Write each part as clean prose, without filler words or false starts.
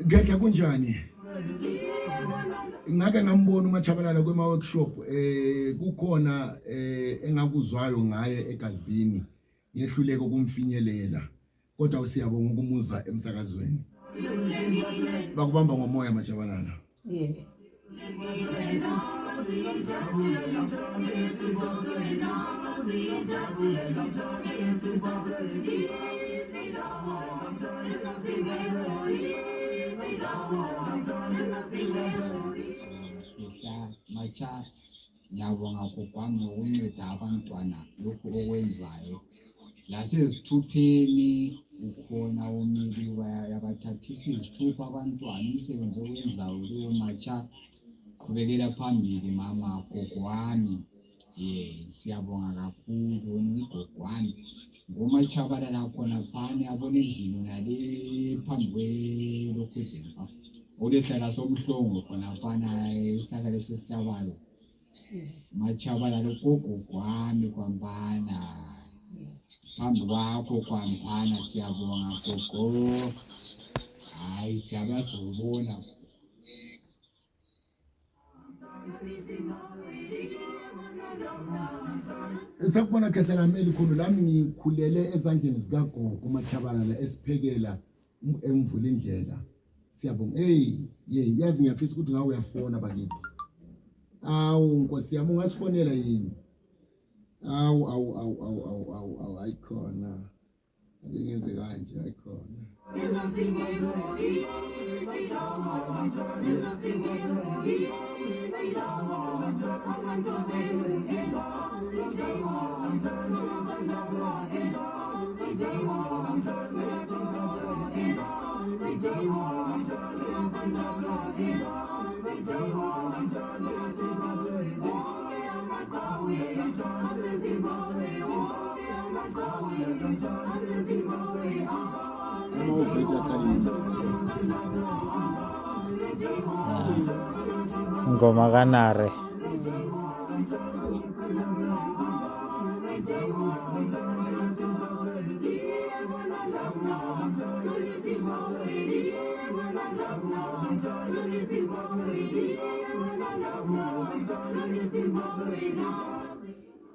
Ngehla kunjani ngake ngambona uMachabalala kwema workshop kukhona engakuzwayo ngaye egazini yehluleke kumfinyelela kodwa usiyabonga ukumuza emsakazweni bakubamba ngomoya Machabalala Macha ngiyabonga kukwami ukunceda abantwana lokhu okwenzayo lasezithupheni ukhona umili yabathathisa izithupha abantwana umsebenzi owenzayo leyo Macha qhubekela phambili mama gogoami siyabonga kakhulu ngigogwami ngoMachabalala khona phane abone endlini ngale phambi kwelokhuzeni olehlala somhlongo khona phana isihlahla lesisihlabalo Machabalala gogoami kwambana phambi kwakho kwampana siyabonga gogo hayi siyabazobona Sakubona khehla lami elikhulu lami ngikhulele ezandleni zikagogo uMachabalala esiphekela emvula indlela siyabonga yazi ngiyafisa ukuthi ngawe uyafona bakithi awu Nkosi yami ungasifonela yini awu ayikhona ake ngenze kanje ayikhona Ngoma kanare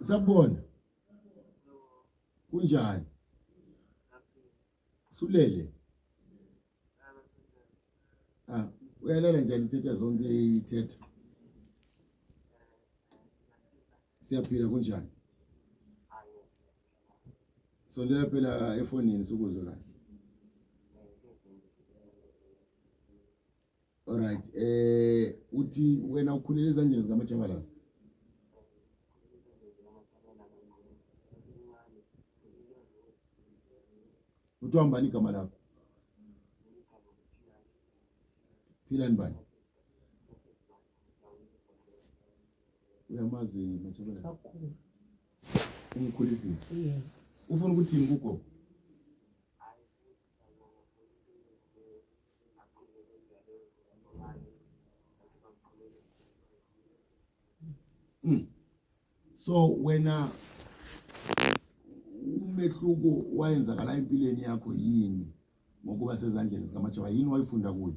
Sabona kunjani Sulele uyalala njani ithetha zonke ithetha siyaphila kunjani sondela phela efonini sokuzwe kahle alright uthi wena ukhulele ezandleni zikaMachabalala Uthwambani igama lakho Philani bani uyamazi Matshabela kakhulu. umkhulisile Yeah. ufuna ukuthi ngikugo so wena umehluko wayenzakala empilweni yakho yini ngokuba sezandleni zikaMatshaba yini wayifunda kuyo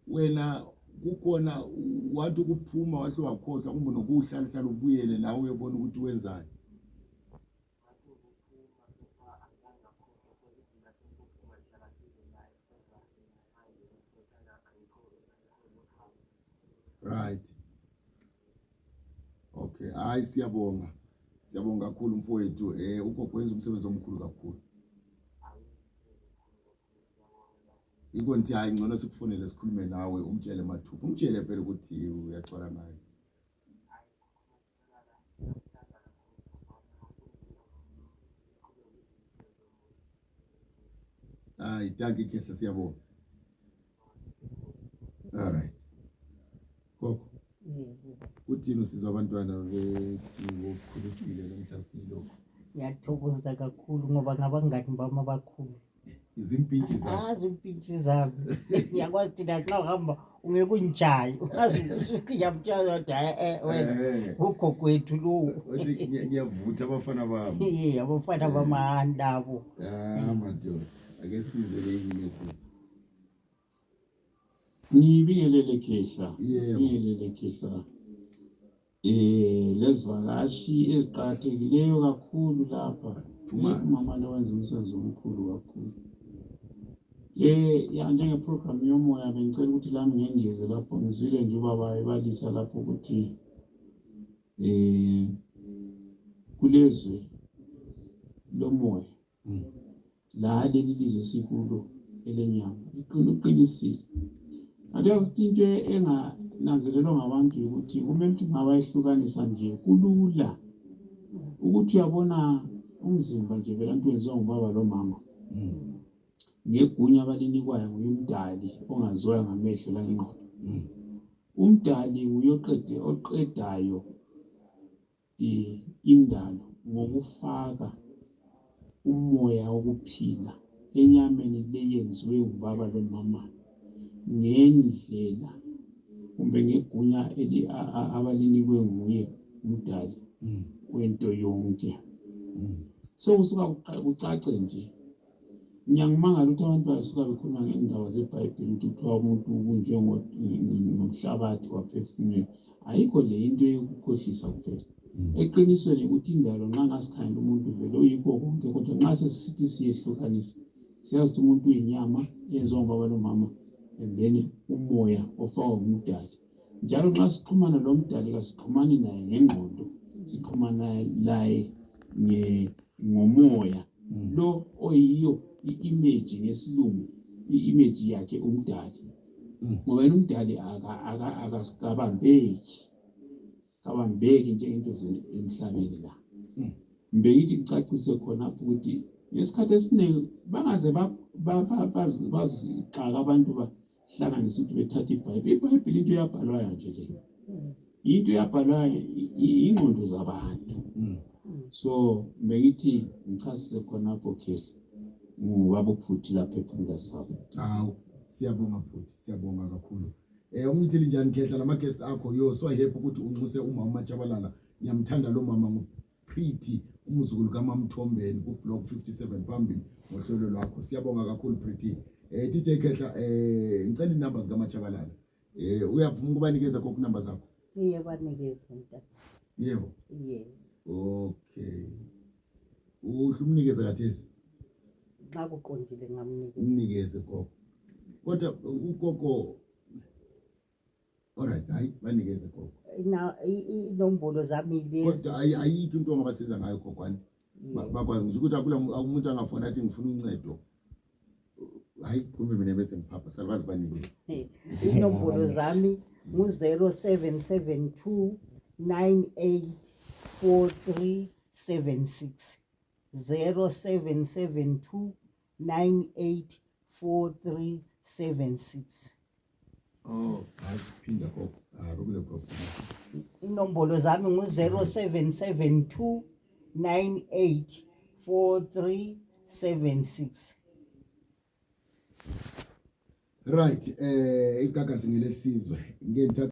wena kukhona wathi ukuphuma wahle wakhohlwa kumbe nokuhlala hlala ubuyele la uyebona ukuthi wenzani right okay hayi siyabonga kakhulu mfowethu ugogo wenza umsebenzi omkhulu kakhulu iko nti hayi ngcono sikufonele sikhulume nawe umtshele mathupha umtshele phela ukuthi uyacwala naye hayi thank you Khehla siyabonga all right gogo uthini usizwa abantwana bethi ngokukhulisile nomhlasilo Ngiyathokoza kakhulu ngoba ngabangani bami abakhulu. izimpintshi zakho Izimpintshi zami. Ngiyakwazi thina xa uhamba ungeke unjaye. Uyazi ukuthi ngiyamtshela ukuthi wena ugogo wethu lo. uthi ngiyavutha abafana bami Yeah, abafana bamahanda abo. madoda ake size le message Ngibingelele Khehla. Yebo. Ngibingelele Khehla. Lezivakashi eziqakathekileyo kakhulu lapha. Umama lo wenza umsebenzi omkhulu kakhulu. Ya njengeprogram yomoya bengicela ukuthi lami ngengeze lapho ngizwile nje ubaba ebalisa lapho ukuthi kulezwe lomoya la leli lizwe sikulo elenyama iqinisile. Ayazi into engananzelelwa ngabantu ukuthi kumele ukuthi ngabayihlukanisa nje kulula ukuthi uyabona umzimba nje vela into wenziwa ngubaba lo mama ngegunya abalinikwayo nguyumdali ongaziwa ngamehlo langengqondo umdali oqedayo indalo ngokufaka umoya wokuphila enyameni leyenziwe ngubaba lo mama ngendlela kumbe ngegunya abalinikwe nguye umdali wento yonke so kusuka kucace nje ngiyangimangala ukuthi abantu basuka bekhuluma ngendaba zeBhayibheli ukuthi kuthiwa umuntu ngomhlabathi waphefumula ayikho le into yokukhohlisa kuphela eqinisweni ukuthi indalo nxa ngasikhangela umuntu vele uyikho konke kodwa nxa sesithi siyehlukanisa siyazi ukuthi umuntu uyinyama yenziwa ngubaba lo mama and then umoya ofakwa ngumdali njalo nxa sixhumana lo mdali kasixhumani naye ngengqondo sixhumana naye ngomoya lo oyiyo i-image ngesilungu i-image yakhe umdali ngoba umdali akabambeki njengento emhlabeni la ngibeyithi ngicacise khona ukuthi ngesikhathi esiningi bangaze bazixaka abantu bahlanganisa ukuthi bethatha iBhayibheli into yabhalwayo nje leyo into yabhalwayo ingqondo zabantu so bengithi ngichasise khonapho Khehla ngubaba uPhuthi lapha ephumula sabo hawu siyabonga Phuthi siyabonga kakhulu umithili njani Khehla lama guest akho so happy ukuthi unxuse umama Matshabalala ngiyamthanda lo mama nguPretty umzukulu kaMamthombeni ku block 57 phambili ngohlelo lwakho siyabonga kakhulu Pretty DJ Khehla ngicela inamba zikaMatshabalala uyavuma ukubanikeza konke inamba zakho Ngiyabanikeza nta. yebo Yeah. okay uhlumnikeza kathesi Xa kuqondile ngamnikeza. umnikeze gogo kodwa ugogo alright hayi banikeze gogo Inombolo zami lezi. kodwa ayikho into ongabasiza ngayo gogo kwanti bakwazi nje ukuthi akula umuntu angafona athi ngifuna uncedo hayi kumbe mina bese ngiphapha salwazi banikeza inombolo zami ngu-0772 984376 0772 984376. hayi phinda gogo rokule gogo inombolo zami ngu-0772 984376. right igagasi ngelesizwe ngeke